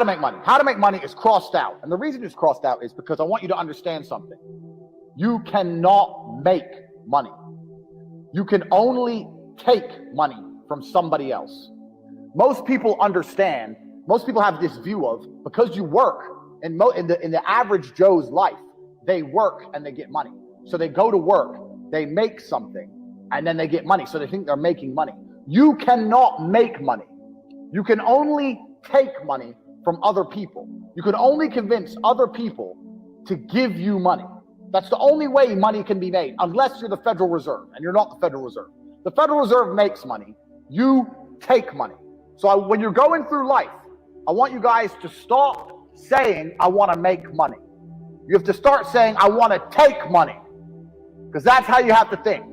to make money. How to make money is crossed out. And the reason it's crossed out is because I want you to understand something. You cannot make money. You can only take money from somebody else. Most people understand, most people have this view of, because you work, in the average Joe's life, they work and they get money. So they go to work, they make something, and then they get money. So they think they're making money. You cannot make money. You can only take money from other people. You can only convince other people to give you money. That's the only way money can be made, unless you're the Federal Reserve, and you're not the Federal Reserve. The Federal Reserve makes money. You take money. So when you're going through life, I want you guys to stop saying, I want to make money. You have to start saying, I want to take money. Because that's how you have to think.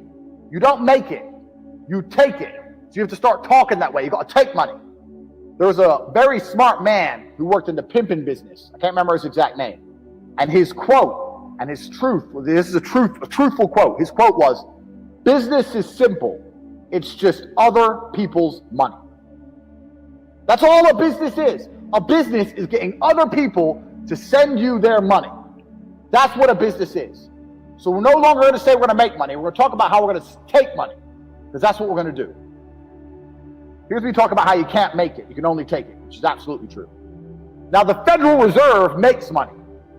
You don't make it, you take it. So you have to start talking that way. You got to take money. There was a very smart man who worked in the pimping business. I can't remember his exact name. And his quote, and his truth, this is a truthful quote. His quote was, business is simple. It's just other people's money. That's all a business is. A business is getting other people to send you their money. That's what a business is. So we're no longer going to say we're going to make money. We're going to talk about how we're going to take money, because that's what we're going to do. Here's me talk about how you can't make it. You can only take it, which is absolutely true. Now, the Federal Reserve makes money.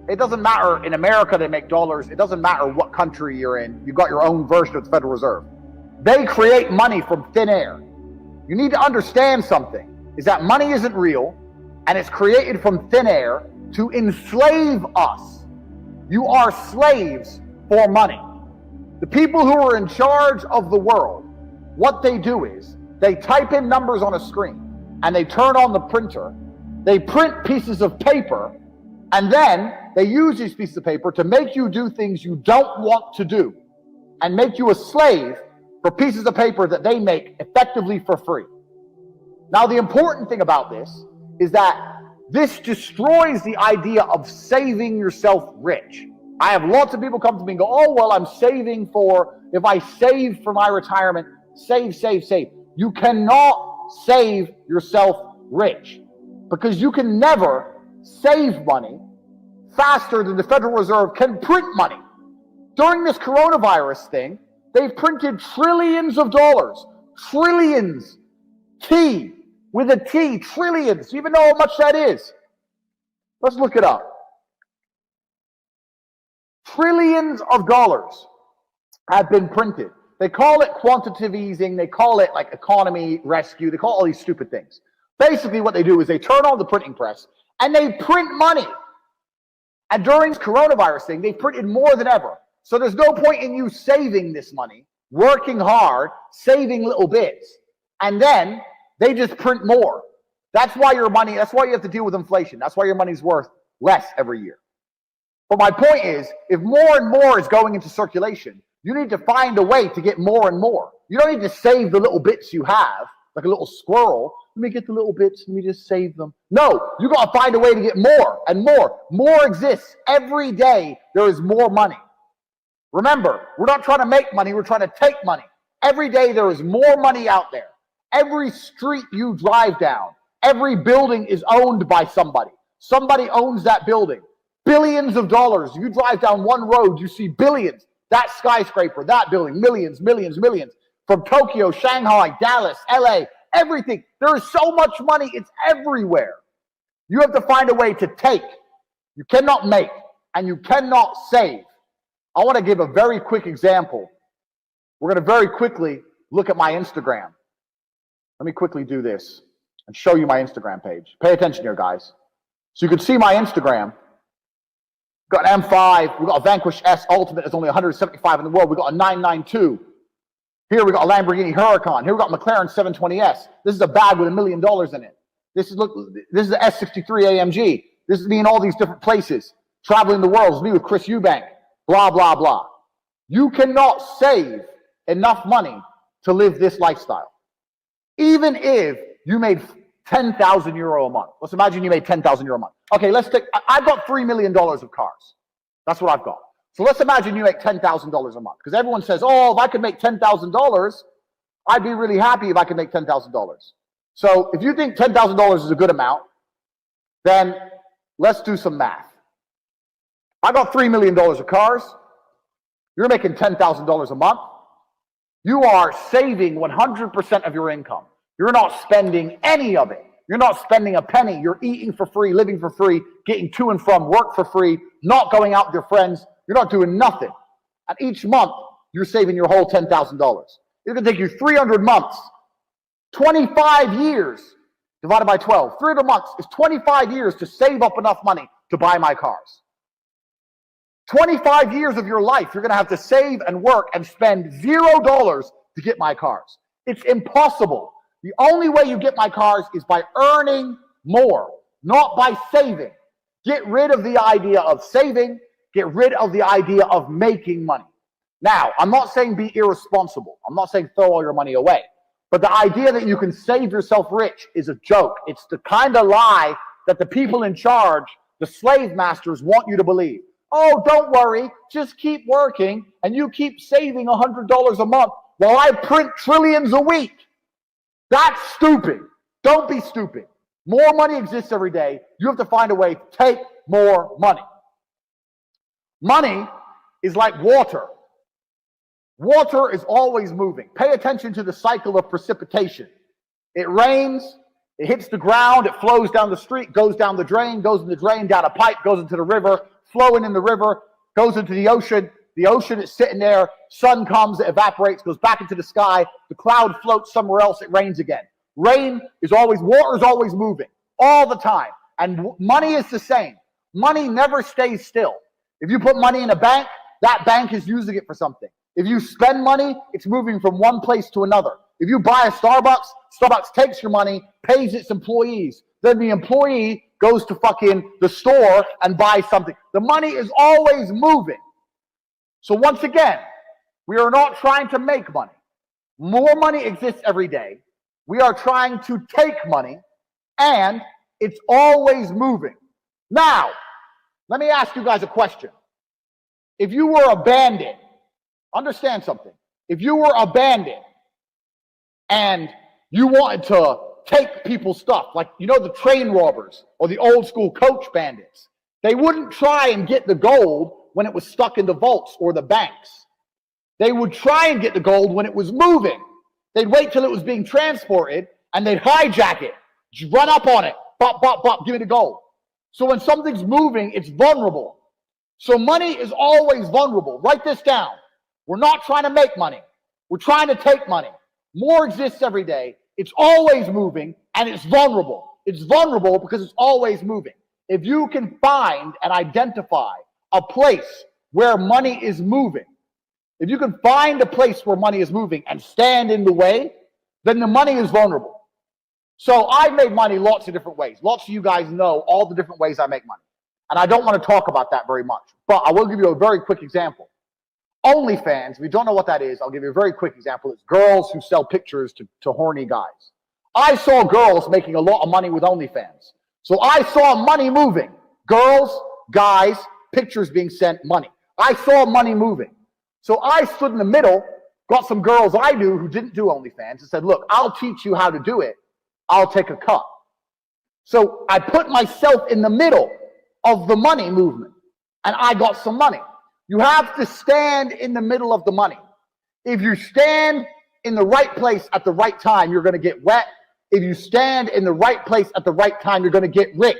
It doesn't matter. In America, they make dollars. It doesn't matter what country you're in. You've got your own version of the Federal Reserve. They create money from thin air. You need to understand something, is that money isn't real, and it's created from thin air to enslave us. You are slaves for money. The people who are in charge of the world, what they do is they type in numbers on a screen and they turn on the printer. They print pieces of paper, and then they use these pieces of paper to make you do things you don't want to do and make you a slave for pieces of paper that they make effectively for free. Now, the important thing about this is that this destroys the idea of saving yourself rich. I have lots of people come to me and go, oh, well, I'm saving for, if I save for my retirement, save. You cannot save yourself rich, because you can never save money faster than the Federal Reserve can print money. During this coronavirus thing, they've printed trillions of dollars. Trillions. T with a T. Trillions. Do you even know how much that is? Let's look it up. Trillions of dollars have been printed. They call it quantitative easing. They call it like economy rescue. They call it all these stupid things. Basically what they do is they turn on the printing press and they print money. And during this coronavirus thing, they've printed more than ever. So there's no point in you saving this money, working hard, saving little bits, and then they just print more. That's why your money, that's why you have to deal with inflation. That's why your money's worth less every year. But my point is, if more and more is going into circulation, you need to find a way to get more and more. You don't need to save the little bits you have, like a little squirrel. Let me get the little bits, let me just save them. No, you got to find a way to get more and more. More exists. Every day there is more money. Remember, we're not trying to make money, we're trying to take money. Every day there is more money out there. Every street you drive down, every building is owned by somebody. Somebody owns that building. Billions of dollars. You drive down one road, you see billions. That skyscraper, that building, millions. From Tokyo, Shanghai, Dallas, LA, everything. There is so much money, it's everywhere. You have to find a way to take. You cannot make, and you cannot save. I want to give a very quick example. We're going to very quickly look at my Instagram. Let me quickly do this and show you my Instagram page. Pay attention here, guys. So you can see my Instagram. We've got an M5. We've got a Vanquish S Ultimate. It's only 175 in the world. We've got a 992. Here we got a Lamborghini Huracan. Here we got McLaren 720S. This is a bag with $1 million in it. This is the S63 AMG. This is me in all these different places, traveling the world. This is me with Chris Eubank. Blah, blah, blah. You cannot save enough money to live this lifestyle. Even if you made 10,000 euro a month. Let's imagine you made 10,000 euro a month. Okay, I've got $3 million of cars. That's what I've got. So let's imagine you make $10,000 a month. Because everyone says, oh, if I could make $10,000, I'd be really happy if I could make $10,000. So if you think $10,000 is a good amount, then let's do some math. I got $3 million of cars. You're making $10,000 a month. You are saving 100% of your income. You're not spending any of it. You're not spending a penny. You're eating for free, living for free, getting to and from work for free, not going out with your friends. You're not doing nothing. And each month, you're saving your whole $10,000. It's going to take you 300 months, 25 years divided by 12. 300 months is 25 years to save up enough money to buy my cars. 25 years of your life, you're going to have to save and work and spend $0 to get my cars. It's impossible. The only way you get my cars is by earning more, not by saving. Get rid of the idea of saving. Get rid of the idea of making money. Now, I'm not saying be irresponsible. I'm not saying throw all your money away. But the idea that you can save yourself rich is a joke. It's the kind of lie that the people in charge, the slave masters, want you to believe. Oh, don't worry. Just keep working and you keep saving $100 a month while I print trillions a week. That's stupid. Don't be stupid. More money exists every day. You have to find a way to take more money. Money is like water. Water is always moving. Pay attention to the cycle of precipitation. It rains, it hits the ground, it flows down the street, goes down the drain, goes in the drain, down a pipe, goes into the river, flowing in the river, goes into the ocean. The ocean is sitting there, sun comes, it evaporates, goes back into the sky, the cloud floats somewhere else, it rains again. Water is always moving, all the time. And money is the same. Money never stays still. If you put money in a bank, that bank is using it for something. If you spend money, it's moving from one place to another. If you buy a Starbucks, Starbucks takes your money, pays its employees. Then the employee goes to fucking the store and buys something. The money is always moving. So once again, we are not trying to make money. More money exists every day. We are trying to take money, and it's always moving. Now, let me ask you guys a question. If you were a bandit, understand something. If you were a bandit and you wanted to take people's stuff, like, you know, the train robbers or the old school coach bandits, they wouldn't try and get the gold when it was stuck in the vaults or the banks. They would try and get the gold when it was moving. They'd wait till it was being transported and they'd hijack it, run up on it, bop, bop, bop, give me the gold. So when something's moving, it's vulnerable. So money is always vulnerable. Write this down. We're not trying to make money. We're trying to take money. More exists every day. It's always moving and it's vulnerable. It's vulnerable because it's always moving. If you can find and identify a place where money is moving, if you can find a place where money is moving and stand in the way, then the money is vulnerable. So I've made money lots of different ways. Lots of you guys know all the different ways I make money. And I don't want to talk about that very much, but I will give you a very quick example. OnlyFans, if you don't know what that is, I'll give you a very quick example. It's girls who sell pictures to horny guys. I saw girls making a lot of money with OnlyFans. So I saw money moving. Girls, guys, pictures being sent, money. I saw money moving. So I stood in the middle, got some girls I knew who didn't do OnlyFans and said, look, I'll teach you how to do it. I'll take a cut. So I put myself in the middle of the money movement and I got some money. You have to stand in the middle of the money. If you stand in the right place at the right time, you're going to get wet. If you stand in the right place at the right time, you're going to get rich.